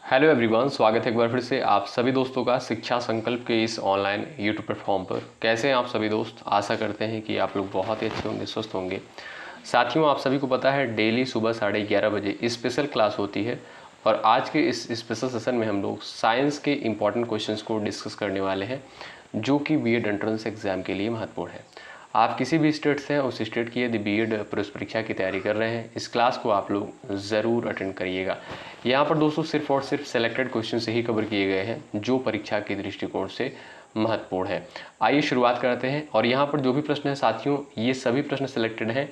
Hello everyone, स्वागत है एक बार फिर से आप सभी दोस्तों का शिक्षा संकल्प के इस ऑनलाइन यूट्यूब प्लेटफॉर्म पर। कैसे हैं आप सभी दोस्त? आशा करते हैं कि आप लोग बहुत ही अच्छे होंगे, स्वस्थ होंगे। साथियों, आप सभी को पता है डेली सुबह 11:30 बजे स्पेशल क्लास होती है और आज के इस स्पेशल सेशन में हम लोग साइंस के इम्पॉर्टेंट क्वेश्चंस को डिस्कस करने वाले हैं जो कि बीएड एंट्रेंस एग्जाम के लिए महत्वपूर्ण है। आप किसी भी स्टेट से हैं, उस स्टेट की यदि बीएड प्रवेश परीक्षा की तैयारी कर रहे हैं, इस क्लास को आप लोग ज़रूर अटेंड करिएगा। यहाँ पर दोस्तों सिर्फ और सिर्फ सेलेक्टेड क्वेश्चन से ही कवर किए गए हैं जो परीक्षा के दृष्टिकोण से महत्वपूर्ण है। आइए शुरुआत करते हैं। और यहाँ पर जो भी प्रश्न है साथियों, ये सभी प्रश्न सेलेक्टेड हैं।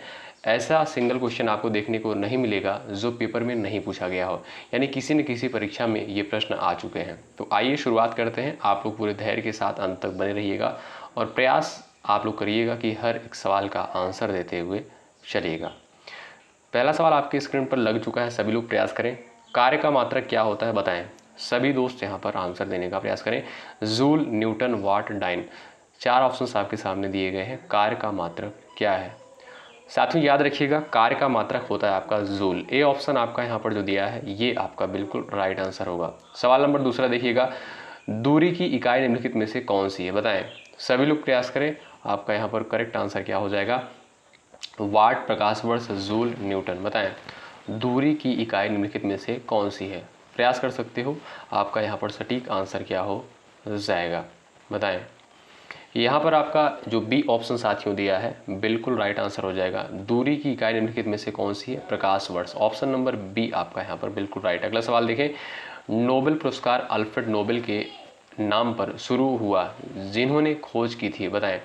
ऐसा सिंगल क्वेश्चन आपको देखने को नहीं मिलेगा जो पेपर में नहीं पूछा गया हो, यानी किसी न किसी परीक्षा में ये प्रश्न आ चुके हैं। तो आइए शुरुआत करते हैं। आप लोग पूरे धैर्य के साथ अंत तक बने रहिएगा और प्रयास आप लोग करिएगा कि हर एक सवाल का आंसर देते हुए चलिएगा। पहला सवाल आपके स्क्रीन पर लग चुका है, सभी लोग प्रयास करें। कार्य का मात्रक क्या होता है बताएं। सभी दोस्त यहाँ पर आंसर देने का प्रयास करें। जूल, न्यूटन, वाट, डाइन, 4 ऑप्शंस आपके सामने दिए गए हैं। कार्य का मात्रक क्या है? साथियों याद रखिएगा, कार्य का मात्रक होता है आपका जूल। ए ऑप्शन आपका यहाँ पर जो दिया है ये आपका बिल्कुल राइट आंसर होगा। सवाल नंबर दूसरा देखिएगा, दूरी की इकाई निम्नलिखित में से कौन सी है बताएं। सभी लोग प्रयास करें। आपका यहाँ पर करेक्ट आंसर क्या हो जाएगा? वाट, प्रकाश वर्ष, जूल, न्यूटन। बताएं दूरी की इकाई निम्नलिखित में से कौन सी है? प्रयास कर सकते हो। आपका यहाँ पर सटीक आंसर क्या हो जाएगा बताएं। यहाँ पर आपका जो बी ऑप्शन साथियों दिया है बिल्कुल राइट आंसर हो जाएगा। दूरी की इकाई निम्नलिखित में से कौन सी है? प्रकाश वर्ष। ऑप्शन नंबर बी आपका यहाँ पर बिल्कुल राइट। अगला सवाल देखें, नोबेल पुरस्कार अल्फ्रेड नोबेल के नाम पर शुरू हुआ जिन्होंने खोज की थी बताएं।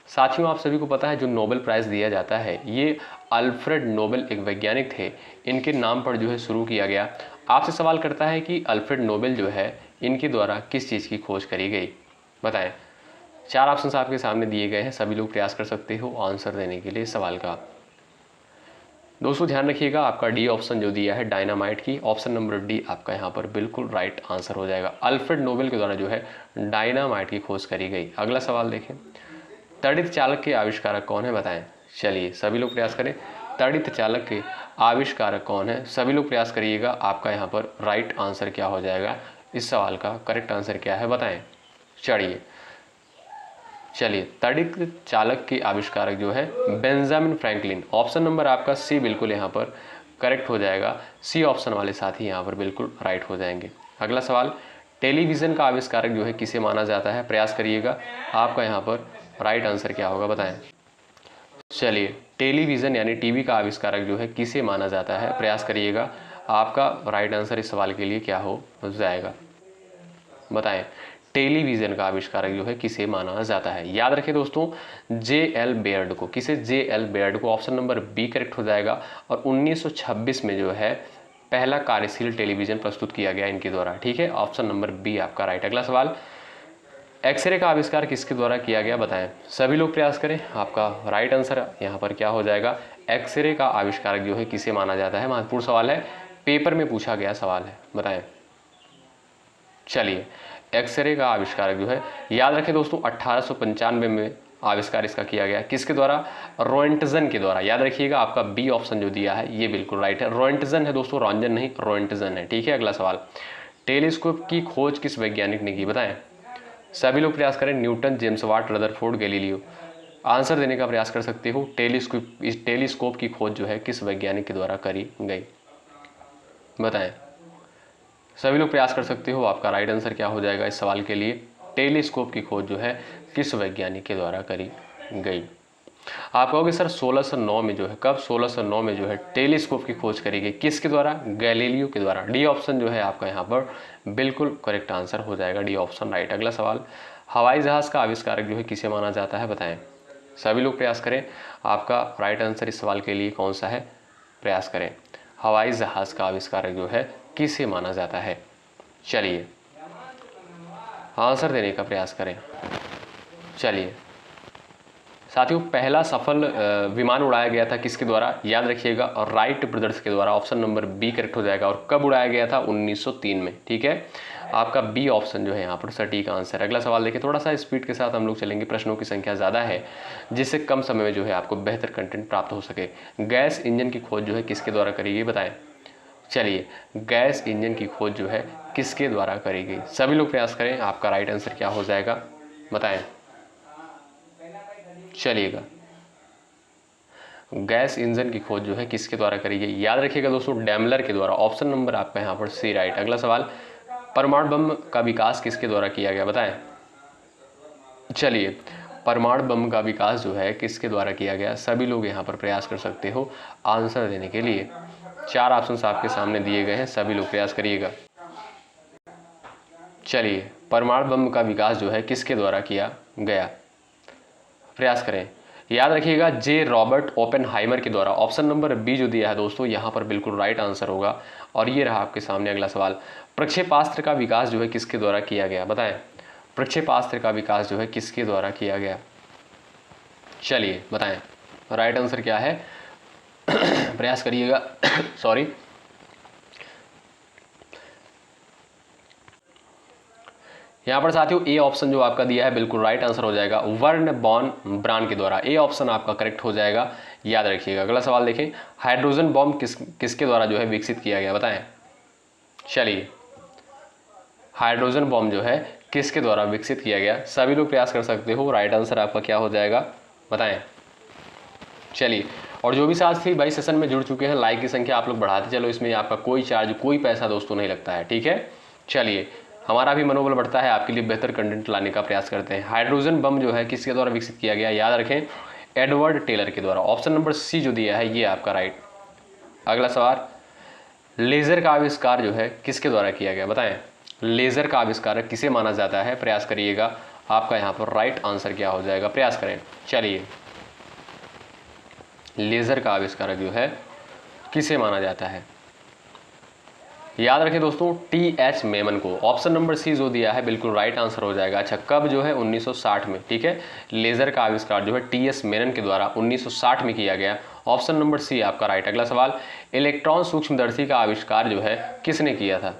साथियों आप सभी को पता है जो नोबेल प्राइज़ दिया जाता है ये अल्फ्रेड नोबेल एक वैज्ञानिक थे, इनके नाम पर जो है शुरू किया गया। आपसे सवाल करता है कि अल्फ्रेड नोबेल जो है इनके द्वारा किस चीज़ की खोज करी गई बताएं। 4 ऑप्शंस आपके सामने दिए गए हैं, सभी लोग प्रयास कर सकते हो आंसर देने के लिए सवाल का। दोस्तों ध्यान रखिएगा, आपका डी ऑप्शन जो दिया है डायनामाइट की, ऑप्शन नंबर डी आपका यहाँ पर बिल्कुल राइट आंसर हो जाएगा। अल्फ्रेड नोबेल के द्वारा जो है डायनामाइट की खोज करी गई। अगला सवाल देखें, तड़ित चालक के आविष्कारक कौन है बताएं। चलिए सभी लोग प्रयास करें। तड़ित चालक के आविष्कारक कौन है? सभी लोग प्रयास करिएगा। आपका यहाँ पर राइट आंसर क्या हो जाएगा? इस सवाल का करेक्ट आंसर क्या है बताएं। चलिए तड़ित चालक के आविष्कारक जो है बेंजामिन फ्रैंकलिन। ऑप्शन नंबर आपका सी बिल्कुल यहाँ पर करेक्ट हो जाएगा। सी ऑप्शन वाले साथी यहाँ पर बिल्कुल राइट हो जाएंगे। अगला सवाल, टेलीविज़न का आविष्कारक जो है किसे माना जाता है? प्रयास करिएगा। आपका यहाँ पर राइट आंसर क्या होगा बताएं। चलिए टेलीविज़न यानी टीवी का आविष्कारक जो है किसे माना जाता है? प्रयास करिएगा। आपका राइट आंसर इस सवाल के लिए क्या हो जाएगा बताएं। टेलीविज़न का आविष्कारक जो है किसे माना जाता है? याद रखें दोस्तों, जे.एल. बेयर्ड को। किसे? जे.एल. बेयर्ड को। ऑप्शन नंबर बी करेक्ट हो जाएगा। और 1926 में जो है पहला कार्यशील टेलीविज़न प्रस्तुत किया गया इनके द्वारा। ठीक है, ऑप्शन नंबर बी आपका राइट। अगला सवाल, एक्सरे का आविष्कार किसके द्वारा किया गया बताएं। सभी लोग प्रयास करें। आपका राइट आंसर यहाँ पर क्या हो जाएगा? एक्सरे का आविष्कारक जो है किसे माना जाता है? महत्वपूर्ण सवाल है, पेपर में पूछा गया सवाल है, बताएं। चलिए एक्सरे का आविष्कारक जो है, याद रखें दोस्तों 1895 में आविष्कार इसका किया गया। किसके द्वारा? रोएंटजन के द्वारा। याद रखिएगा, आपका बी ऑप्शन जो दिया है ये बिल्कुल राइट है। रोएंटजन है दोस्तों, रॉन्जन नहीं, रोएंटजन है। ठीक है, अगला सवाल, टेलीस्कोप की खोज किस वैज्ञानिक ने की बताएं। सभी लोग प्रयास करें। Newton, James Watt, Rutherford, Galileo. Answer देने का प्रयास कर सकते हो। टेलीस्कोप की खोज जो है किस वैज्ञानिक के द्वारा करी गई बताएं। सभी लोग प्रयास कर सकते हो। आपका राइट आंसर क्या हो जाएगा इस सवाल के लिए? टेलीस्कोप की खोज जो है किस वैज्ञानिक के द्वारा करी गई? आप कहोगे सर 1609 में जो है, कब? 1609 में जो है टेलीस्कोप की खोज करी गई। किसके द्वारा? गैलीलियो के द्वारा। डी ऑप्शन जो है आपका यहाँ पर बिल्कुल करेक्ट आंसर हो जाएगा। D option right. अगला सवाल, हवाई जहाज का आविष्कारक जो है किसे माना जाता है बताएं। सभी लोग प्रयास करें। आपका राइट आंसर इस सवाल के लिए कौन सा है? प्रयास करें। हवाई जहाज का आविष्कारक जो है किसे माना जाता है? चलिए आंसर देने का प्रयास करें। चलिए साथियों, पहला सफल विमान उड़ाया गया था किसके द्वारा? याद रखिएगा, और राइट ब्रदर्स के द्वारा। ऑप्शन नंबर बी करेक्ट हो जाएगा। और कब उड़ाया गया था? 1903 में। ठीक है, आपका बी ऑप्शन जो है यहाँ पर सटीक आंसर। अगला सवाल देखिए, थोड़ा सा स्पीड के साथ हम लोग चलेंगे, प्रश्नों की संख्या ज़्यादा है जिससे कम समय में जो है आपको बेहतर कंटेंट प्राप्त हो सके। गैस इंजन की खोज जो है किसके द्वारा करी गई बताएं। चलिए गैस इंजन की खोज जो है किसके द्वारा करी गई? सभी लोग प्रयास करें, आपका राइट आंसर क्या हो जाएगा बताएं। चलिएगा, गैस इंजन की खोज जो है किसके द्वारा करी गई? याद रखिएगा दोस्तों, डैमलर के द्वारा। ऑप्शन नंबर आपका यहाँ पर सी राइट। अगला सवाल, परमाणु बम का विकास किसके द्वारा किया गया बताएं। चलिए, परमाणु बम का विकास जो है किसके द्वारा किया गया? सभी लोग यहाँ पर प्रयास कर सकते हो आंसर देने के लिए। 4 ऑप्शंस आपके सामने दिए गए हैं, सभी लोग प्रयास करिएगा। चलिए, परमाणु बम का विकास जो है किसके द्वारा किया गया? प्रयास करें। याद रखिएगा, जे रॉबर्ट ओपेनहाइमर के द्वारा। ऑप्शन नंबर बी जो दिया है दोस्तों, यहाँ पर बिल्कुल राइट आंसर होगा। और ये रहा आपके सामने अगला सवाल, प्रक्षेपास्त्र का विकास जो है किसके द्वारा किया गया बताएं। प्रक्षेपास्त्र का विकास जो है किसके द्वारा किया गया? चलिए बताएं, राइट आंसर क्या है? प्रयास करिएगा। सॉरी। यहाँ पर साथियों ए ऑप्शन जो आपका दिया है बिल्कुल राइट आंसर हो जाएगा, वर्न बॉन ब्रांड के द्वारा। ए ऑप्शन आपका करेक्ट हो जाएगा, याद रखिएगा। अगला सवाल देखें, हाइड्रोजन बॉम्ब किसके द्वारा जो है विकसित किया गया बताएं। चलिए, हाइड्रोजन बॉम्ब जो है किसके द्वारा विकसित किया गया? सभी लोग प्रयास कर सकते हो, राइट आंसर आपका क्या हो जाएगा बताएं। चलिए, और जो भी साथी भाई सेशन में जुड़ चुके हैं, लाइक की संख्या आप लोग बढ़ाते चलो, इसमें आपका कोई चार्ज कोई पैसा दोस्तों नहीं लगता है, ठीक है। चलिए, हमारा भी मनोबल बढ़ता है, आपके लिए बेहतर कंटेंट लाने का प्रयास करते हैं। हाइड्रोजन बम जो है किसके द्वारा विकसित किया गया? याद रखें, एडवर्ड टेलर के द्वारा। ऑप्शन नंबर सी जो दिया है ये आपका राइट। अगला सवाल, लेजर का आविष्कार जो है किसके द्वारा किया गया बताएं। लेजर का आविष्कार किसे माना जाता है? प्रयास करिएगा, आपका यहाँ पर राइट आंसर क्या हो जाएगा? प्रयास करें। चलिए, लेजर का आविष्कार जो है किसे माना जाता है? याद रखें दोस्तों, टी.एच. मेमन को। ऑप्शन नंबर सी जो दिया है बिल्कुल राइट आंसर हो जाएगा। अच्छा, कब जो है? 1960 में, ठीक है। लेजर का आविष्कार जो है टी.एस. मेनन के द्वारा 1960 में किया गया। ऑप्शन नंबर सी आपका राइट। अगला सवाल, इलेक्ट्रॉन सूक्ष्मदर्शी का आविष्कार जो है किसने किया था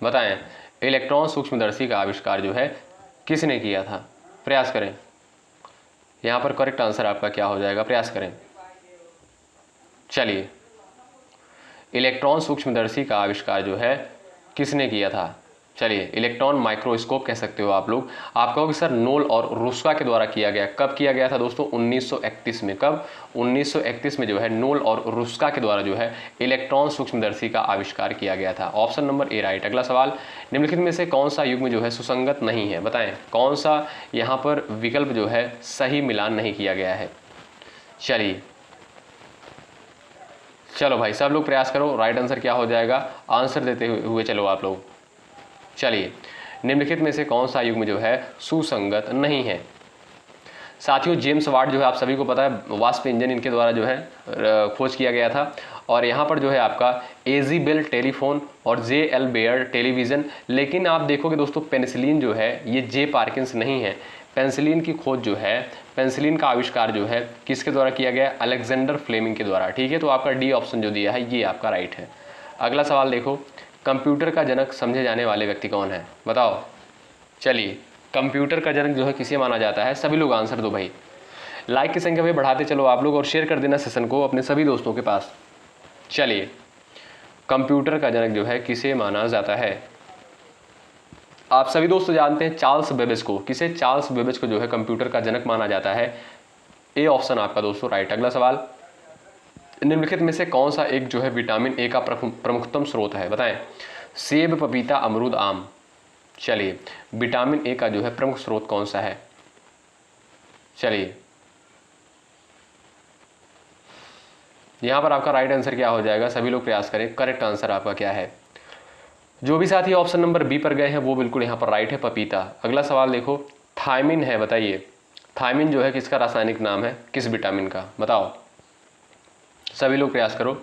बताएं। इलेक्ट्रॉन सूक्ष्मदर्शी का आविष्कार जो है किसने किया था? प्रयास करें, यहाँ पर करेक्ट आंसर आपका क्या हो जाएगा? प्रयास करें। चलिए, इलेक्ट्रॉन सूक्ष्मदर्शी का आविष्कार जो है किसने किया था? चलिए, इलेक्ट्रॉन माइक्रोस्कोप कह सकते हो आप लोग। आप कहोगे सर नोल और रुस्का के द्वारा किया गया। कब किया गया था दोस्तों? 1931 में। कब? 1931 में जो है नोल और रुस्का के द्वारा जो है इलेक्ट्रॉन सूक्ष्मदर्शी का आविष्कार किया गया था। Option number A right. अगला सवाल, निम्नलिखित में से कौन सा युग्म जो है सुसंगत नहीं है बताएं। कौन सा यहाँ पर विकल्प जो है सही मिलान नहीं किया गया है? चलिए, चलो भाई सब लोग प्रयास करो, राइट आंसर क्या हो जाएगा? आंसर देते हुए चलो आप लोग। चलिए, निम्नलिखित में से कौन सा युग्म जो है सुसंगत नहीं है? साथियों, जेम्स वाट जो है आप सभी को पता है, वास्प इंजन इनके द्वारा जो है खोज किया गया था। और यहाँ पर जो है आपका एजी बेल टेलीफोन और जे एल बेयर टेलीविज़न। लेकिन आप देखोगे दोस्तों, पेनिसिलिन जो है ये जे पार्किंस नहीं है। पेनिसिलिन की खोज जो है, पेनिसिलिन का आविष्कार जो है किसके द्वारा किया गया? अलेक्जेंडर फ्लेमिंग के द्वारा, ठीक है। तो आपका डी ऑप्शन जो दिया है ये आपका राइट है। अगला सवाल देखो, कंप्यूटर का जनक समझे जाने वाले व्यक्ति कौन है बताओ। चलिए, कंप्यूटर का जनक जो है किसे माना जाता है? सभी लोग आंसर दो भाई, लाइक की संख्या भाई बढ़ाते चलो आप लोग, और शेयर कर देना सेशन को अपने सभी दोस्तों के पास। चलिए, कंप्यूटर का जनक जो है किसे माना जाता है? आप सभी दोस्त जानते हैं चार्ल्स बेबेज को। किसे? चार्ल्स बेबेज को जो है कंप्यूटर का जनक माना जाता है। ए ऑप्शन आपका दोस्तों राइट। अगला सवाल, निम्नलिखित में से कौन सा एक जो है विटामिन ए का प्रमुखतम स्रोत है बताएं। सेब, पपीता, अमरूद, आम। चलिए, विटामिन ए का जो है प्रमुख स्रोत कौन सा है? चलिए, यहां पर आपका राइट आंसर क्या हो जाएगा? सभी लोग प्रयास करें, करेक्ट आंसर आपका क्या है? जो भी साथी ऑप्शन नंबर बी पर गए हैं वो बिल्कुल यहाँ पर राइट है, पपीता। अगला सवाल देखो, थायमिन है, बताइए थायमिन जो है किसका रासायनिक नाम है? किस विटामिन का बताओ। सभी लोग प्रयास करो,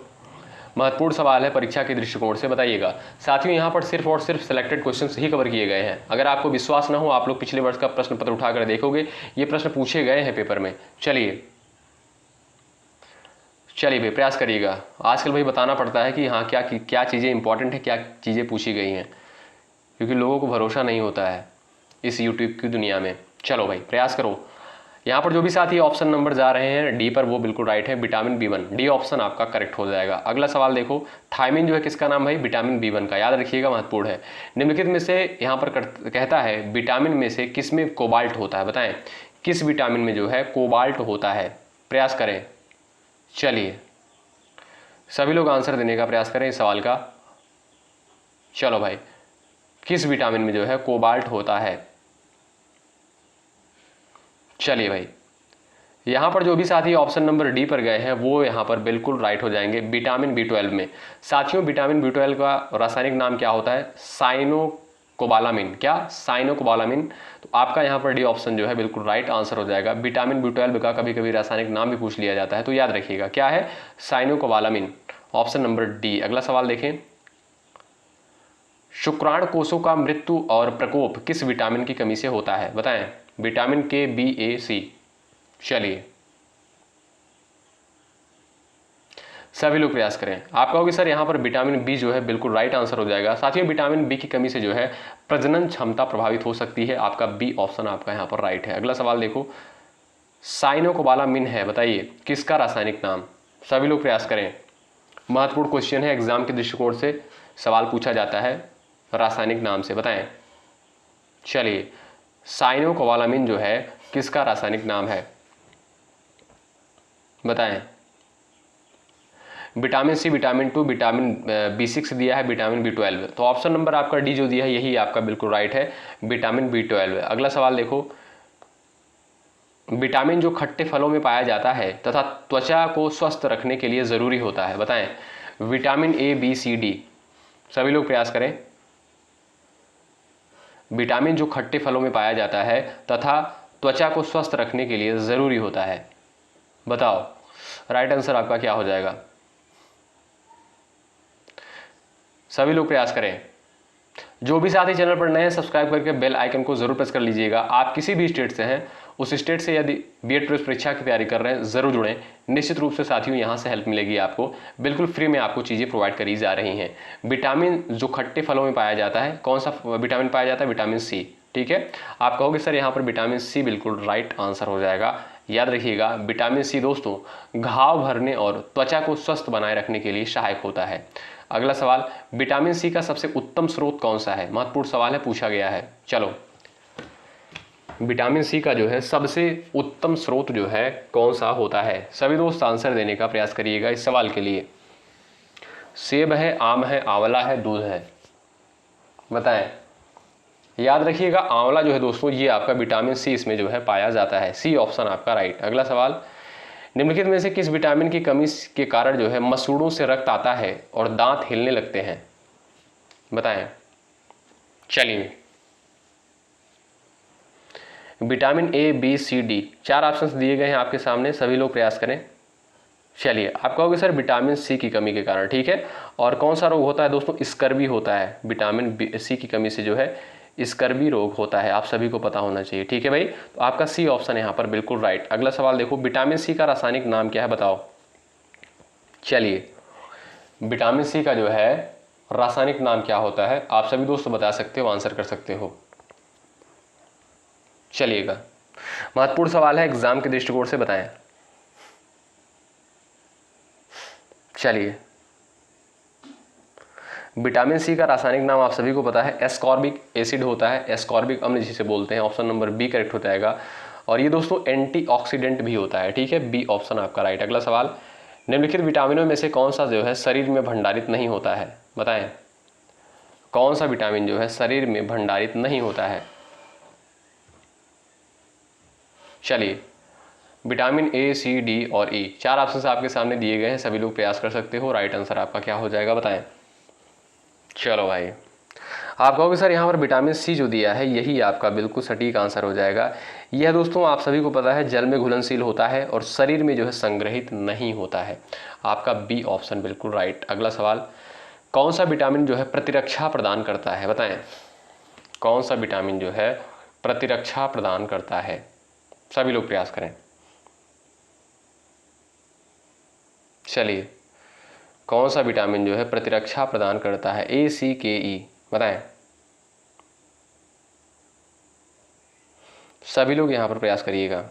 महत्वपूर्ण सवाल है परीक्षा के दृष्टिकोण से, बताइएगा। साथियों, यहाँ पर सिर्फ और सिर्फ सिलेक्टेड क्वेश्चंस ही कवर किए गए हैं। अगर आपको विश्वास ना हो, आप लोग पिछले वर्ष का प्रश्न पत्र उठाकर देखोगे, ये प्रश्न पूछे गए हैं पेपर में। चलिए भाई प्रयास करिएगा। आजकल भाई बताना पड़ता है कि हाँ क्या चीज़ें इंपॉर्टेंट है, क्या चीज़ें पूछी गई हैं, क्योंकि लोगों को भरोसा नहीं होता है इस यूट्यूब की दुनिया में। चलो भाई प्रयास करो। यहाँ पर जो भी साथी ऑप्शन नंबर जा रहे हैं डी पर वो बिल्कुल राइट है, विटामिन बी 1, डी ऑप्शन आपका करेक्ट हो जाएगा। अगला सवाल देखो, थायमिन जो है किसका नाम है? विटामिन बी 1 का, याद रखिएगा महत्वपूर्ण है। निम्नलिखित में से यहाँ पर कहता है विटामिन में से किस में कोबाल्ट होता है? बताएं किस विटामिन में जो है कोबाल्ट होता है? प्रयास करें। चलिए सभी लोग आंसर देने का प्रयास करें इस सवाल का। चलो भाई, किस विटामिन में जो है कोबाल्ट होता है? चलिए भाई, यहाँ पर जो भी साथी ऑप्शन नंबर डी पर गए हैं वो यहाँ पर बिल्कुल राइट हो जाएंगे, विटामिन बी 12 में। साथियों विटामिन बी 12 का रासायनिक नाम क्या होता है? साइनोकोबालामिन। क्या? साइनोकोबालामिन। तो आपका यहाँ पर डी ऑप्शन जो है बिल्कुल राइट आंसर हो जाएगा। विटामिन बी 12 का कभी कभी रासायनिक नाम भी पूछ लिया जाता है, तो याद रखिएगा क्या है? Cyanocobalamin, option number D. अगला सवाल देखें, शुक्राणु कोषों का मृत्यु और प्रकोप किस विटामिन की कमी से होता है? बताएं। विटामिन के, बी, ए, सी। चलिए सभी लोग प्रयास करें। आप कहोगे सर यहाँ पर विटामिन बी जो है बिल्कुल राइट आंसर हो जाएगा। साथियों विटामिन बी की कमी से जो है प्रजनन क्षमता प्रभावित हो सकती है। आपका बी ऑप्शन आपका यहाँ पर राइट है। अगला सवाल देखो, साइनोकोबालामिन है, बताइए किसका रासायनिक नाम? सभी लोग प्रयास करें, महत्वपूर्ण क्वेश्चन है, एग्जाम के दृष्टिकोण से सवाल पूछा जाता है रासायनिक नाम से, बताएं। चलिए साइनोकोबालामिन जो है किसका रासायनिक नाम है? बताएं। Vitamin C, vitamin 2, vitamin B 6 दिया है, विटामिन बी 12। तो ऑप्शन नंबर आपका डी जो दिया है यही आपका बिल्कुल राइट है, विटामिन बी 12। अगला सवाल देखो, विटामिन जो खट्टे फलों में पाया जाता है तथा त्वचा को स्वस्थ रखने के लिए ज़रूरी होता है, बताएं। Vitamin A, B, C, D. सभी लोग प्रयास करें। विटामिन जो खट्टे फलों में पाया जाता है तथा त्वचा को स्वस्थ रखने के लिए ज़रूरी होता है, बताओ राइट आंसर आपका क्या हो जाएगा? सभी लोग प्रयास करें। जो भी साथी चैनल पर नए हैं सब्सक्राइब करके बेल आइकन को जरूर प्रेस कर लीजिएगा। आप किसी भी स्टेट से हैं, उस स्टेट से यदि बीएड प्रवेश परीक्षा की तैयारी कर रहे हैं जरूर जुड़ें। निश्चित रूप से साथियों यहाँ से हेल्प मिलेगी आपको, बिल्कुल फ्री में आपको चीज़ें प्रोवाइड करी जा रही हैं। विटामिन जो खट्टे फलों में पाया जाता है, कौन सा विटामिन पाया जाता है? Vitamin C. ठीक है, आप कहोगे सर यहाँ पर विटामिन सी बिल्कुल राइट आंसर हो जाएगा। याद रखिएगा विटामिन सी दोस्तों घाव भरने और त्वचा को स्वस्थ बनाए रखने के लिए सहायक होता है। अगला सवाल, विटामिन सी का सबसे उत्तम स्रोत कौन सा है? महत्वपूर्ण सवाल है, पूछा गया है। चलो विटामिन सी का जो है सबसे उत्तम स्रोत जो है कौन सा होता है? सभी दोस्त आंसर देने का प्रयास करिएगा इस सवाल के लिए। सेब है, आम है, आंवला है, दूध है, बताएं। याद रखिएगा आंवला जो है दोस्तों ये आपका विटामिन सी इसमें जो है पाया जाता है, सी ऑप्शन आपका राइट। अगला सवाल, निम्नलिखित में से किस विटामिन की कमी के कारण जो है मसूड़ों से रक्त आता है और दांत हिलने लगते हैं? बताएं। चलिए vitamin A, B, C, D, 4 options दिए गए हैं आपके सामने, सभी लोग प्रयास करें। चलिए आप कहोगे सर विटामिन सी की कमी के कारण, ठीक है। और कौन सा रोग होता है दोस्तों? स्कर्वी होता है। विटामिन सी की कमी से जो है स्कर्वी रोग होता है, आप सभी को पता होना चाहिए, ठीक है भाई। तो आपका सी ऑप्शन यहाँ पर बिल्कुल राइट। अगला सवाल देखो, विटामिन सी का रासायनिक नाम क्या है? बताओ। चलिए विटामिन सी का जो है रासायनिक नाम क्या होता है? आप सभी दोस्त बता सकते हो, आंसर कर सकते हो। चलिएगा महत्वपूर्ण सवाल है, एग्जाम के दृष्टिकोण से बताएं। चलिए विटामिन सी का रासायनिक नाम आप सभी को पता है, एस्कॉर्बिक एसिड होता है, एस्कॉर्बिक अम्ल जिसे बोलते हैं। ऑप्शन नंबर बी करेक्ट हो जाएगा। और ये दोस्तों एंटीऑक्सीडेंट भी होता है, ठीक है, बी ऑप्शन आपका राइट। अगला सवाल, निम्नलिखित विटामिनों में से कौन सा जो है शरीर में भंडारित नहीं होता है? बताएं कौन सा विटामिन जो है शरीर में भंडारित नहीं होता है? चलिए विटामिन ए, सी, डी और ई, 4 ऑप्शन आपके सामने दिए गए हैं, सभी लोग प्रयास कर सकते हो। राइट आंसर आपका क्या हो जाएगा? बताएं। चलो भाई आप कहोगे सर यहाँ पर विटामिन सी जो दिया है यही आपका बिल्कुल सटीक आंसर हो जाएगा। यह दोस्तों आप सभी को पता है जल में घुलनशील होता है और शरीर में जो है संग्रहित नहीं होता है। आपका बी ऑप्शन बिल्कुल राइट। अगला सवाल, कौन सा विटामिन जो है प्रतिरक्षा प्रदान करता है? बताएं कौन सा विटामिन जो है प्रतिरक्षा प्रदान करता है? सभी लोग प्रयास करें। चलिए कौन सा विटामिन जो है प्रतिरक्षा प्रदान करता है? ए, सी, के, ई, बताएं। सभी लोग यहाँ पर प्रयास करिएगा।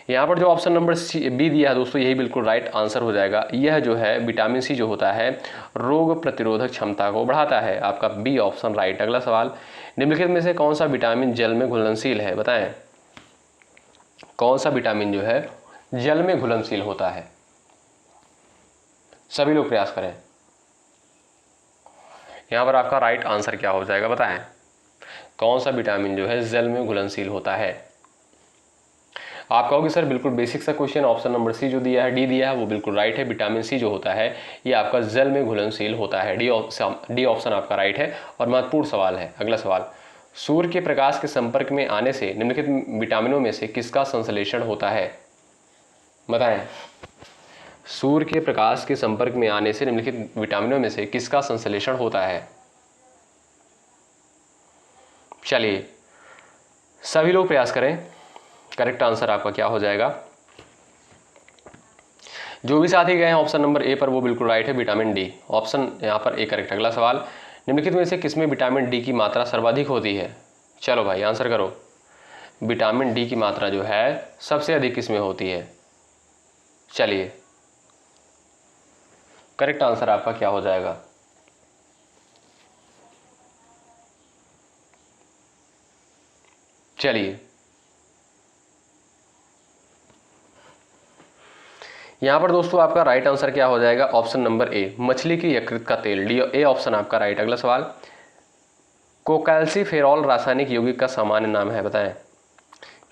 यहाँ पर जो ऑप्शन नंबर बी दिया है दोस्तों, यही बिल्कुल राइट आंसर हो जाएगा। यह जो है विटामिन सी जो होता है रोग प्रतिरोधक क्षमता को बढ़ाता है। आपका बी ऑप्शन राइट। अगला सवाल, निम्नलिखित में से कौन सा विटामिन जल में घुलनशील है? बताएं, कौन सा विटामिन जो है जल में घुलनशील होता है? सभी लोग प्रयास करें। यहाँ पर आपका राइट आंसर क्या हो जाएगा? बताएं, कौन सा विटामिन जो है जल में घुलनशील होता है? आप कहोगे सर बिल्कुल बेसिक सा क्वेश्चन, ऑप्शन नंबर सी जो दिया है, डी दिया है, वो बिल्कुल राइट है। विटामिन सी जो होता है ये आपका जल में घुलनशील होता है। डी ऑप्शन आपका राइट है और महत्वपूर्ण सवाल है। अगला सवाल, सूर्य के प्रकाश के संपर्क में आने से निम्नलिखित विटामिनों में से किसका संश्लेषण होता है? बताएं, सूर्य के प्रकाश के संपर्क में आने से निम्नलिखित विटामिनों में से किसका संश्लेषण होता है? चलिए सभी लोग प्रयास करें। करेक्ट आंसर आपका क्या हो जाएगा? जो भी साथी गए हैं ऑप्शन नंबर ए पर वो बिल्कुल राइट है, विटामिन डी। ऑप्शन यहाँ पर ए करेक्ट। अगला सवाल, निम्नलिखित में से किसमें विटामिन डी की मात्रा सर्वाधिक होती है? चलो भाई आंसर करो। विटामिन डी की मात्रा जो है सबसे अधिक किसमें होती है? चलिए करेक्ट आंसर आपका क्या हो जाएगा? चलिए यहाँ पर दोस्तों आपका राइट आंसर क्या हो जाएगा? ऑप्शन नंबर ए, मछली की यकृत का तेल। डी ए ऑप्शन आपका राइट। अगला सवाल, कोकैल्सिफेरॉल रासायनिक यौगिक का सामान्य नाम है? बताएं,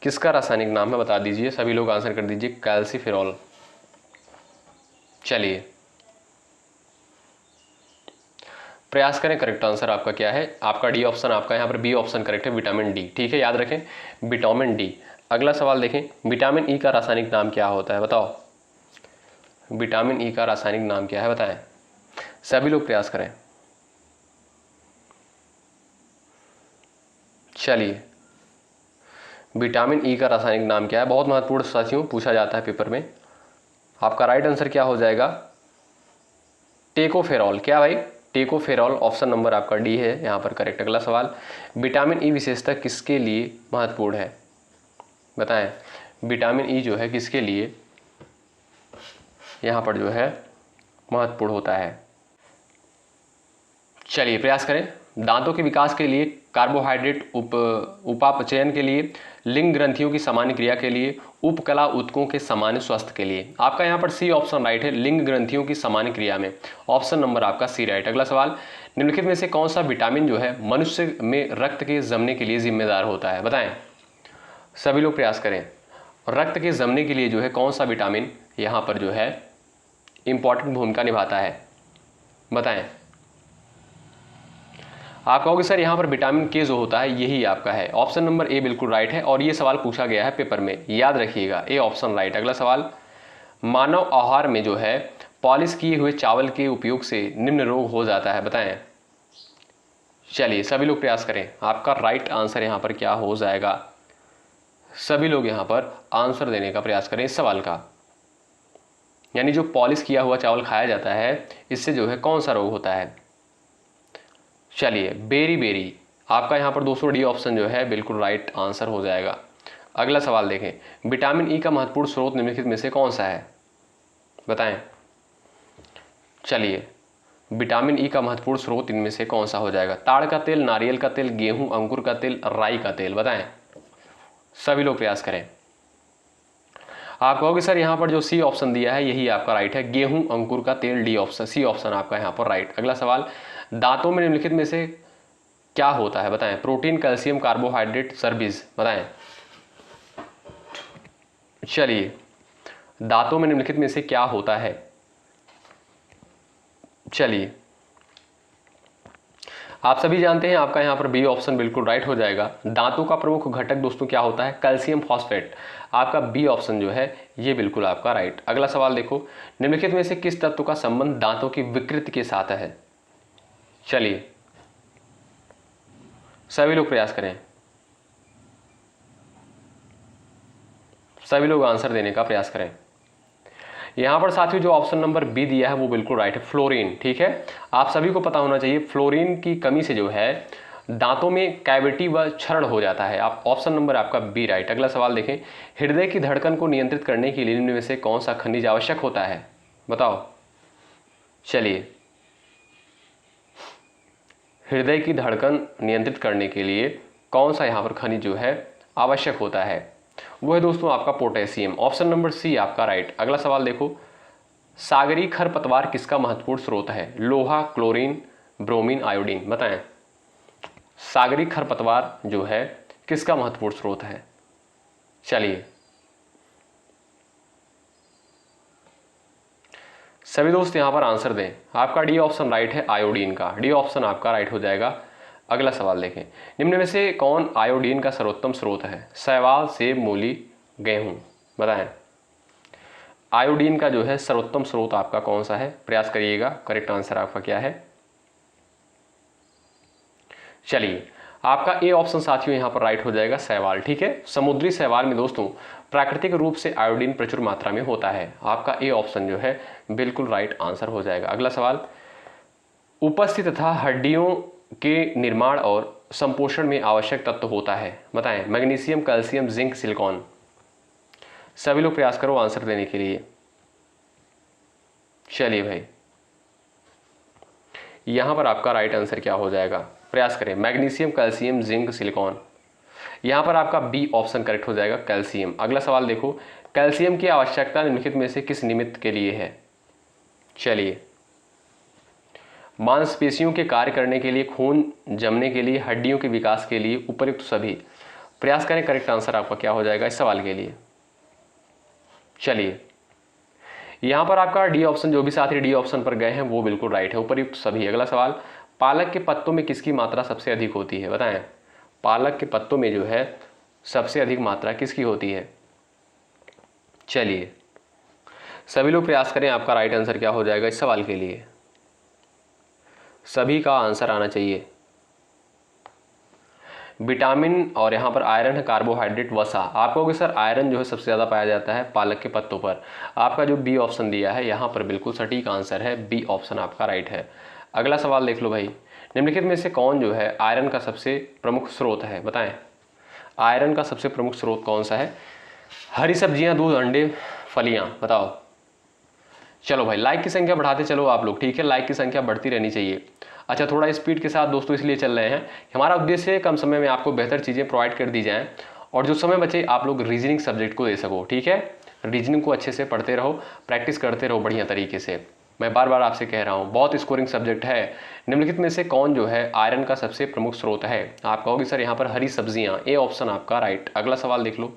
किसका रासायनिक नाम है? बता दीजिए, सभी लोग आंसर कर दीजिए। कैल्सिफेरॉल। चलिए प्रयास करें। करेक्ट आंसर आपका क्या है? आपका डी ऑप्शन आपका यहाँ पर बी ऑप्शन करेक्ट है, विटामिन डी। ठीक है, याद रखें विटामिन डी। अगला सवाल देखें, विटामिन ई का रासायनिक नाम क्या होता है? बताओ, विटामिन ई का रासायनिक नाम क्या है? बताएं, सभी लोग प्रयास करें। चलिए विटामिन ई का रासायनिक नाम क्या है? बहुत महत्वपूर्ण साथियों, पूछा जाता है पेपर में। आपका राइट आंसर क्या हो जाएगा? टेकोफेरॉल। क्या भाई? टेकोफेरॉल। ऑप्शन नंबर आपका डी है यहाँ पर करेक्ट। अगला सवाल, विटामिन ई विशेषता किसके लिए महत्वपूर्ण है? बताएं, विटामिन ई जो है किसके लिए यहाँ पर जो है महत्वपूर्ण होता है? चलिए प्रयास करें। दांतों के विकास के लिए, कार्बोहाइड्रेट उपापचयन के लिए, लिंग ग्रंथियों की सामान्य क्रिया के लिए, उपकला ऊतकों के सामान्य स्वास्थ्य के लिए। आपका यहाँ पर सी ऑप्शन राइट है, लिंग ग्रंथियों की सामान्य क्रिया में। ऑप्शन नंबर आपका सी राइट। अगला सवाल, निम्नलिखित में से कौन सा विटामिन जो है मनुष्य में रक्त के जमने के लिए जिम्मेदार होता है? बताएं, सभी लोग प्रयास करें। रक्त के जमने के लिए जो है कौन सा विटामिन यहाँ पर जो है इंपॉर्टेंट भूमिका निभाता है? बताएं। आप कहोगे सर यहाँ पर विटामिन के जो होता है यही आपका है। ऑप्शन नंबर ए बिल्कुल राइट है और ये सवाल पूछा गया है पेपर में, याद रखिएगा, ए ऑप्शन राइट। अगला सवाल, मानव आहार में जो है पॉलिश किए हुए चावल के उपयोग से निम्न रोग हो जाता है? बताएं। चलिए सभी लोग प्रयास करें। आपका राइट आंसर यहाँ पर क्या हो जाएगा? सभी लोग यहाँ पर आंसर देने का प्रयास करें इस सवाल का। यानी जो पॉलिश किया हुआ चावल खाया जाता है इससे जो है कौन सा रोग होता है? चलिए बेरी बेरी। आपका यहाँ पर दोस्तों डी ऑप्शन जो है बिल्कुल राइट आंसर हो जाएगा। अगला सवाल देखें, विटामिन ई का महत्वपूर्ण स्रोत निम्नलिखित में से कौन सा है? बताएं। चलिए विटामिन ई का महत्वपूर्ण स्रोत इनमें से कौन सा हो जाएगा? ताड़ का तेल, नारियल का तेल, गेहूं अंकुर का तेल, राई का तेल। बताएं, सभी लोग प्रयास करें। आप कहोगे सर यहाँ पर जो सी ऑप्शन दिया है यही आपका राइट है, गेहूं अंकुर का तेल। डी ऑप्शन, सी ऑप्शन आपका यहाँ पर राइट। अगला सवाल, दांतों में निम्नलिखित में से क्या होता है? बताएं। प्रोटीन, कैल्शियम, कार्बोहाइड्रेट, चर्बीज। बताएं। चलिए दांतों में निम्नलिखित में से क्या होता है? चलिए आप सभी जानते हैं, आपका यहाँ पर बी ऑप्शन बिल्कुल राइट हो जाएगा। दांतों का प्रमुख घटक दोस्तों क्या होता है? Calcium phosphate. आपका बी ऑप्शन जो है ये बिल्कुल आपका राइट। अगला सवाल देखो, निम्नलिखित में से किस तत्व का संबंध दांतों की विकृति के साथ है? चलिए सभी लोग प्रयास करें। सभी लोग आंसर देने का प्रयास करें। यहां पर साथियों जो ऑप्शन नंबर बी दिया है वो बिल्कुल राइट है, फ्लोरीन। ठीक है, आप सभी को पता होना चाहिए फ्लोरीन की कमी से जो है दांतों में कैविटी व क्षरण हो जाता है। आप ऑप्शन नंबर आपका बी राइट। अगला सवाल देखें, हृदय की धड़कन को नियंत्रित करने के लिए निम्न में से कौन सा खनिज आवश्यक होता है, बताओ। चलिए, हृदय की धड़कन नियंत्रित करने के लिए कौन सा यहाँ पर खनिज जो है आवश्यक होता है, वो है दोस्तों आपका पोटेशियम। ऑप्शन नंबर सी आपका राइट। अगला सवाल देखो, सागरीय खरपतवार किसका महत्वपूर्ण स्रोत है, लोहा, क्लोरीन, ब्रोमीन, आयोडीन, बताएं। सागरीय खरपतवार जो है किसका महत्वपूर्ण स्रोत है। चलिए, सभी दोस्त यहां पर आंसर दें। आपका डी ऑप्शन राइट है, आयोडीन का। डी ऑप्शन आपका राइट हो जाएगा। अगला सवाल देखें, निम्न में से कौन आयोडीन का सर्वोत्तम स्रोत है, शैवाल, सेब, मूली, गेहूं, बताएं। आयोडीन का जो है सर्वोत्तम स्रोत आपका कौन सा है, प्रयास करिएगा। करेक्ट आंसर आपका क्या है। चलिए, आपका ए ऑप्शन साथियों यहां पर राइट हो जाएगा, शैवाल। ठीक है, समुद्री शैवाल में दोस्तों प्राकृतिक रूप से आयोडीन प्रचुर मात्रा में होता है। आपका ए ऑप्शन जो है बिल्कुल राइट आंसर हो जाएगा। अगला सवाल, उपस्थित तथा हड्डियों के निर्माण और संपोषण में आवश्यक तत्व होता है, बताएं। Magnesium, calcium, zinc, silicon. सभी लोग प्रयास करो आंसर देने के लिए। चलिए भाई, यहां पर आपका राइट आंसर क्या हो जाएगा, प्रयास करें। Magnesium, calcium, zinc, silicon. यहां पर आपका बी ऑप्शन करेक्ट हो जाएगा, कैल्शियम। अगला सवाल देखो, कैल्शियम की आवश्यकता निम्नलिखित में से किस निमित्त के लिए है। चलिए, मांसपेशियों के कार्य करने के लिए, खून जमने के लिए, हड्डियों के विकास के लिए, उपयुक्त सभी। प्रयास करें, करेक्ट आंसर आपका क्या हो जाएगा इस सवाल के लिए। चलिए, यहां पर आपका डी ऑप्शन, जो भी साथी डी ऑप्शन पर गए हैं वो बिल्कुल राइट है, उपयुक्त सभी। अगला सवाल, पालक के पत्तों में किसकी मात्रा सबसे अधिक होती है, बताएं। पालक के पत्तों में जो है सबसे अधिक मात्रा किसकी होती है। चलिए, सभी लोग प्रयास करें, आपका राइट आंसर क्या हो जाएगा इस सवाल के लिए। सभी का आंसर आना चाहिए। विटामिन और यहाँ पर आयरन है, कार्बोहाइड्रेट, वसा। आप कहोगे सर आयरन जो है सबसे ज़्यादा पाया जाता है पालक के पत्तों पर। आपका जो बी ऑप्शन दिया है यहाँ पर बिल्कुल सटीक आंसर है, बी ऑप्शन आपका राइट है। अगला सवाल देख लो भाई, निम्नलिखित में से कौन जो है आयरन का सबसे प्रमुख स्रोत है, बताएं। आयरन का सबसे प्रमुख स्रोत कौन सा है। हरी सब्जियां, दूध, अंडे, फलियां, बताओ। चलो भाई, लाइक की संख्या बढ़ाते चलो आप लोग, ठीक है, लाइक की संख्या बढ़ती रहनी चाहिए। अच्छा, थोड़ा स्पीड के साथ दोस्तों इसलिए चल रहे हैं, हमारा उद्देश्य है कम समय में आपको बेहतर चीज़ें प्रोवाइड कर दी जाएं और जो समय बचे आप लोग रीजनिंग सब्जेक्ट को दे सको। ठीक है, रीजनिंग को अच्छे से पढ़ते रहो, प्रैक्टिस करते रहो बढ़िया तरीके से। मैं बार बार आपसे कह रहा हूँ, बहुत स्कोरिंग सब्जेक्ट है। निम्नलिखित में से कौन जो है आयरन का सबसे प्रमुख स्रोत है। आप कहोगे सर यहाँ पर हरी सब्जियाँ, ए ऑप्शन आपका राइट। अगला सवाल देख लो,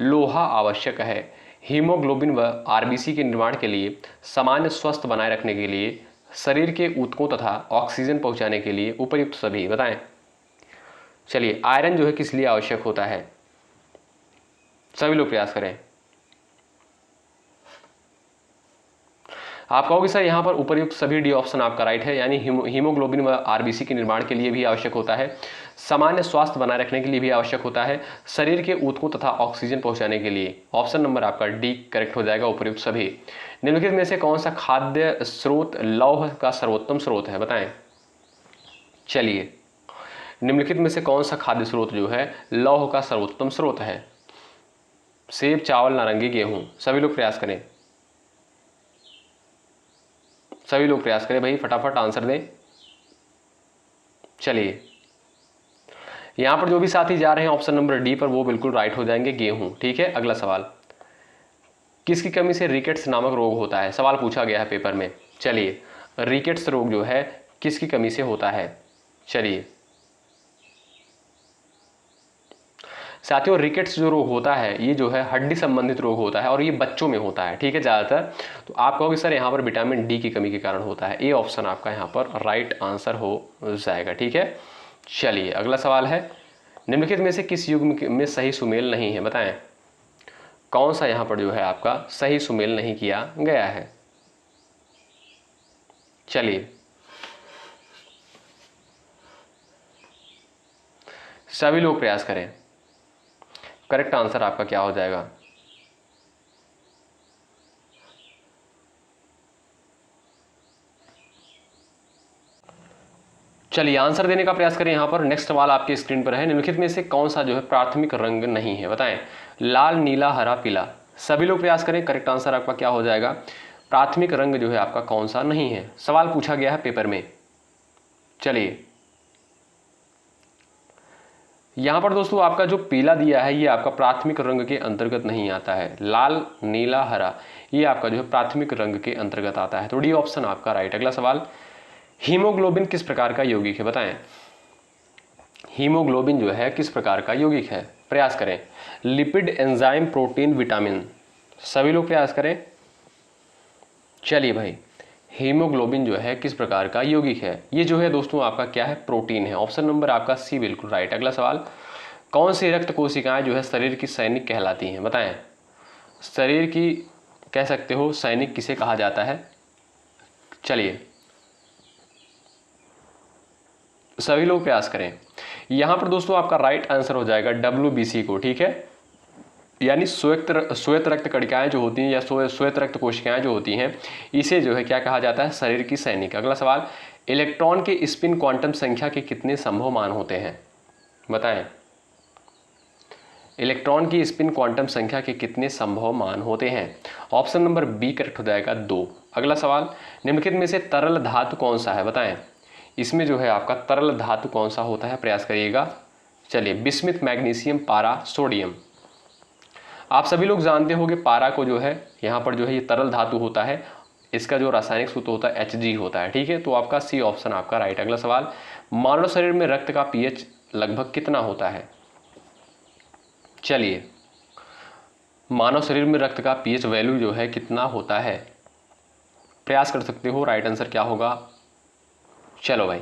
लोहा आवश्यक है हीमोग्लोबिन व आरबीसी के निर्माण के लिए, सामान्य स्वस्थ बनाए रखने के लिए, शरीर के ऊतकों तथा ऑक्सीजन पहुंचाने के लिए, उपयुक्त सभी, बताएं। चलिए, आयरन जो है किस लिए आवश्यक होता है, सभी लोग प्रयास करें। आप कहोगे सर यहाँ पर उपयुक्त सभी, डी ऑप्शन आपका राइट है, यानी हीमोग्लोबिन व आरबीसी के निर्माण के लिए भी आवश्यक होता है, सामान्य स्वास्थ्य बनाए रखने के लिए भी आवश्यक होता है, शरीर के ऊतकों तथा ऑक्सीजन पहुंचाने के लिए। ऑप्शन नंबर आपका डी करेक्ट हो जाएगा, उपयुक्त सभी। निम्नलिखित में से कौन सा खाद्य स्रोत लौह का सर्वोत्तम स्रोत है, बताएं। चलिए, निम्नलिखित में से कौन सा खाद्य स्रोत जो है लौह का सर्वोत्तम स्रोत है। सेब, चावल, नारंगी, गेहूं। सभी लोग प्रयास करें, सभी लोग प्रयास करें भाई, फटाफट आंसर दें। चलिए, यहां पर जो भी साथी जा रहे हैं ऑप्शन नंबर डी पर वो बिल्कुल राइट हो जाएंगे, गेहूं। ठीक है, अगला सवाल, किसकी कमी से रिकेट्स नामक रोग होता है, सवाल पूछा गया है पेपर में। चलिए, रिकेट्स रोग जो है किसकी कमी से होता है। चलिए साथियों, रिकेट्स जो रोग होता है ये जो है हड्डी संबंधित रोग होता है और ये बच्चों में होता है। ठीक है, ज़्यादातर। तो आप कहोगे सर यहाँ पर विटामिन डी की कमी के कारण होता है, ए ऑप्शन आपका यहाँ पर राइट आंसर हो जाएगा। ठीक है, चलिए अगला सवाल है, निम्नलिखित में से किस युग में सही सुमेल नहीं है, बताएं। कौन सा यहाँ पर जो है आपका सही सुमेल नहीं किया गया है। चलिए, सभी लोग प्रयास करें, करेक्ट आंसर आपका क्या हो जाएगा। चलिए आंसर देने का प्रयास करें। यहाँ पर नेक्स्ट सवाल आपके स्क्रीन पर है, निम्नलिखित में से कौन सा जो है प्राथमिक रंग नहीं है, बताएं। लाल, नीला, हरा, पीला। सभी लोग प्रयास करें, करेक्ट आंसर आपका क्या हो जाएगा। प्राथमिक रंग जो है आपका कौन सा नहीं है, सवाल पूछा गया है पेपर में। चलिए यहां पर दोस्तों आपका जो पीला दिया है ये आपका प्राथमिक रंग के अंतर्गत नहीं आता है। लाल, नीला, हरा ये आपका जो है प्राथमिक रंग के अंतर्गत आता है, तो डी ऑप्शन आपका राइट। अगला सवाल, हीमोग्लोबिन किस प्रकार का यौगिक है, बताएं। हीमोग्लोबिन जो है किस प्रकार का यौगिक है, प्रयास करें। Lipid, enzyme, protein, vitamin. सभी लोग प्रयास करें। चलिए भाई, हीमोग्लोबिन जो है किस प्रकार का यौगिक है, ये जो है दोस्तों आपका क्या है, प्रोटीन है। ऑप्शन नंबर आपका सी बिल्कुल राइट। अगला सवाल, कौन सी रक्त कोशिकाएं जो है शरीर की सैनिक कहलाती हैं, बताएं। शरीर की कह सकते हो सैनिक किसे कहा जाता है। चलिए सभी लोग प्रयास करें। यहां पर दोस्तों आपका राइट आंसर हो जाएगा WBC को, ठीक है, यानी श्वेत रक्त कणिकाएं जो होती हैं या श्वेत रक्त कोशिकाएं जो होती हैं, इसे जो है क्या कहा जाता है, शरीर की सैनिक। अगला सवाल, इलेक्ट्रॉन के स्पिन क्वांटम संख्या के कितने संभव मान होते हैं, बताएं। इलेक्ट्रॉन की स्पिन क्वांटम संख्या के कितने संभव मान होते हैं। ऑप्शन नंबर बी करेक्ट हो जाएगा 2। अगला सवाल, निम्नलिखित में से तरल धातु कौन सा है, बताएं। इसमें जो है आपका तरल धातु कौन सा होता है, प्रयास करिएगा। चलिए बिस्मिथ, मैग्नीशियम, पारा, सोडियम। आप सभी लोग जानते होंगे पारा को जो है यहाँ पर जो है ये तरल धातु होता है, इसका जो रासायनिक सूत्र होता है Hg होता है, ठीक है, तो आपका सी ऑप्शन आपका राइट। अगला सवाल, मानव शरीर में रक्त का पीएच लगभग कितना होता है। चलिए मानव शरीर में रक्त का पीएच वैल्यू जो है कितना होता है, प्रयास कर सकते हो, राइट आंसर क्या होगा। चलो भाई,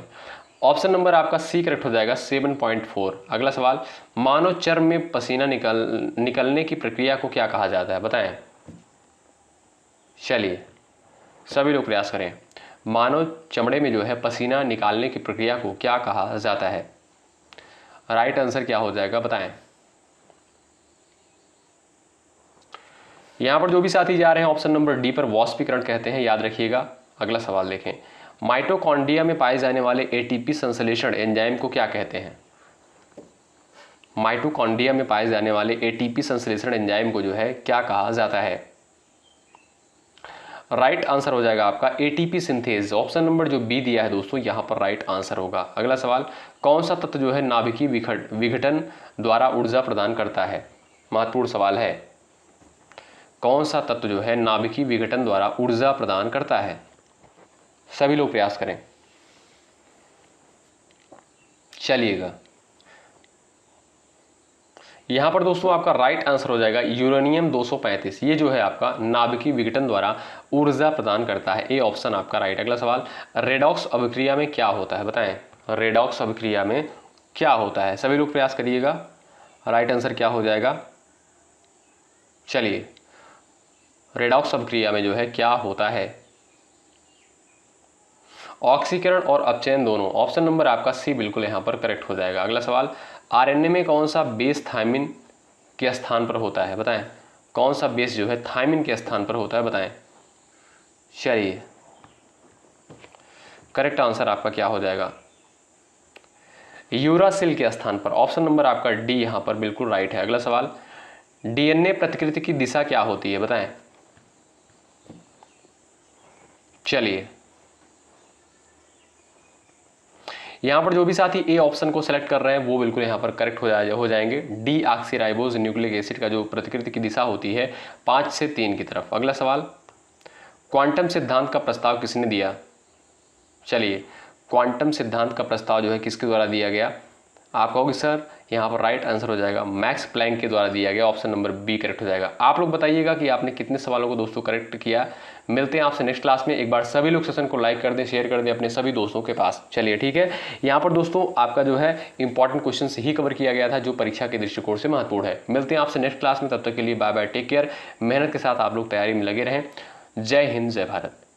ऑप्शन नंबर आपका सी करेक्ट हो जाएगा 7.4। अगला सवाल, मानव चर्म में पसीना निकलने की प्रक्रिया को क्या कहा जाता है, बताएं। चलिए सभी लोग प्रयास करें। मानव चमड़े में जो है पसीना निकालने की प्रक्रिया को क्या कहा जाता है, राइट आंसर क्या हो जाएगा, बताएं। यहां पर जो भी साथी जा रहे हैं ऑप्शन नंबर डी पर वाष्पीकरण कहते हैं, याद रखिएगा। अगला सवाल देखें, माइटोकॉन्ड्रिया में पाए जाने वाले एटीपी संश्लेषण एंजाइम को क्या कहते हैं। माइटोकॉन्ड्रिया में पाए जाने वाले एटीपी संश्लेषण एंजाइम को जो है क्या कहा जाता है, राइट आंसर हो जाएगा आपका एटीपी सिंथेज। ऑप्शन नंबर जो बी दिया है दोस्तों यहाँ पर राइट आंसर होगा। अगला सवाल, कौन सा तत्व जो है नाभिकीय विघटन द्वारा ऊर्जा प्रदान करता है, महत्वपूर्ण सवाल है। कौन सा तत्व जो है नाभिकीय विघटन द्वारा ऊर्जा प्रदान करता है, सभी लोग प्रयास करें। चलिएगा यहां पर दोस्तों आपका राइट आंसर हो जाएगा यूरेनियम 235। ये जो है आपका नाभिकीय विघटन द्वारा ऊर्जा प्रदान करता है, ए ऑप्शन आपका राइट। अगला सवाल, रेडॉक्स अभिक्रिया में क्या होता है, बताएं। रेडॉक्स अभिक्रिया में क्या होता है, सभी लोग प्रयास करिएगा, राइट आंसर क्या हो जाएगा। चलिए रेडॉक्स अभिक्रिया में जो है क्या होता है, ऑक्सीकरण और अपचयन दोनों। ऑप्शन नंबर आपका सी बिल्कुल यहां पर करेक्ट हो जाएगा। अगला सवाल, आरएनए में कौन सा बेस थायमिन के स्थान पर होता है, बताएं। कौन सा बेस जो है थायमिन के स्थान पर होता है, बताएं। चलिए करेक्ट आंसर आपका क्या हो जाएगा, यूरासिल के स्थान पर। ऑप्शन नंबर आपका डी यहां पर बिल्कुल राइट है। अगला सवाल, डीएनए प्रतिकृति की दिशा क्या होती है, बताएं। चलिए यहां पर जो भी साथी ए ऑप्शन को सेलेक्ट कर रहे हैं वो बिल्कुल यहां पर करेक्ट हो जाएंगे। डी ऑक्सीराइबोज न्यूक्लिक एसिड का जो प्रतिकृति की दिशा होती है 5 से 3 की तरफ। अगला सवाल, क्वांटम सिद्धांत का प्रस्ताव किसने दिया। चलिए क्वांटम सिद्धांत का प्रस्ताव जो है किसके द्वारा दिया गया, आप कहोगे सर यहाँ पर राइट आंसर हो जाएगा मैक्स प्लैंक के द्वारा दिया गया। ऑप्शन नंबर बी करेक्ट हो जाएगा। आप लोग बताइएगा कि आपने कितने सवालों को दोस्तों करेक्ट किया। मिलते हैं आपसे नेक्स्ट क्लास में। एक बार सभी लोग सेशन को लाइक कर दें, शेयर कर दें अपने सभी दोस्तों के पास। चलिए ठीक है, यहाँ पर दोस्तों आपका जो है इंपॉर्टेंट क्वेश्चन ही कवर किया गया था जो परीक्षा के दृष्टिकोण से महत्वपूर्ण है। मिलते हैं आपसे नेक्स्ट क्लास में, तब तक के लिए बाय बाय, टेक केयर। मेहनत के साथ आप लोग तैयारी में लगे रहें। जय हिंद, जय भारत।